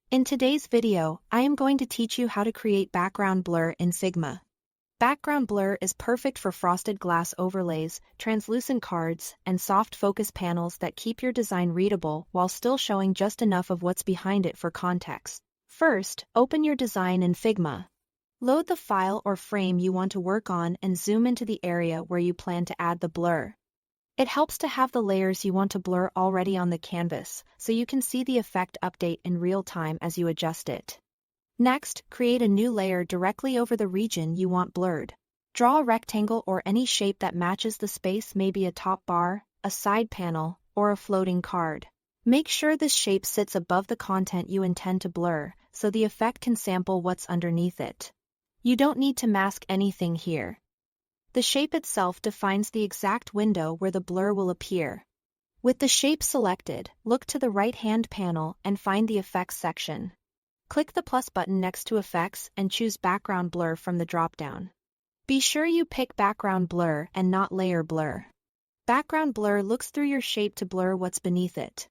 In today's video, I am going to teach you how to create background blur in Figma. Background blur is perfect for frosted glass overlays, translucent cards, and soft focus panels that keep your design readable while still showing just enough of what's behind it for context. First, open your design in Figma. Load the file or frame you want to work on and zoom into the area where you plan to add the blur. It helps to have the layers you want to blur already on the canvas, so you can see the effect update in real time as you adjust it. Next, create a new layer directly over the region you want blurred. Draw a rectangle or any shape that matches the space, maybe a top bar, a side panel, or a floating card. Make sure this shape sits above the content you intend to blur, so the effect can sample what's underneath it. You don't need to mask anything here. The shape itself defines the exact window where the blur will appear. With the shape selected, look to the right-hand panel and find the Effects section. Click the plus button next to Effects and choose Background Blur from the drop-down. Be sure you pick Background Blur and not Layer Blur. Background Blur looks through your shape to blur what's beneath it,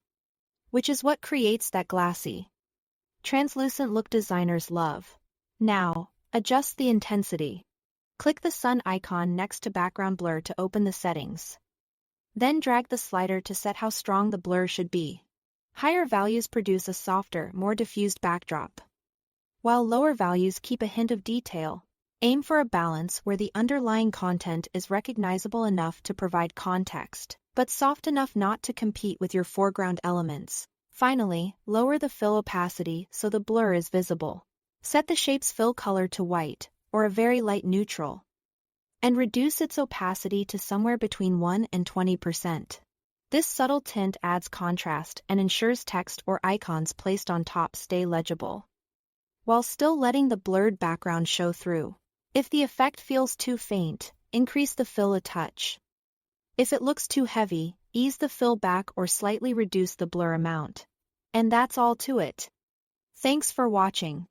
which is what creates that glassy, translucent look designers love. Now, adjust the intensity. Click the sun icon next to background blur to open the settings. Then drag the slider to set how strong the blur should be. Higher values produce a softer, more diffused backdrop, while lower values keep a hint of detail. Aim for a balance where the underlying content is recognizable enough to provide context, but soft enough not to compete with your foreground elements. Finally, lower the fill opacity so the blur is visible. Set the shape's fill color to white, or a very light neutral, and reduce its opacity to somewhere between 1 and 20%. This subtle tint adds contrast and ensures text or icons placed on top stay legible, while still letting the blurred background show through. If the effect feels too faint, increase the fill a touch. If it looks too heavy, ease the fill back or slightly reduce the blur amount. And that's all to it. Thanks for watching.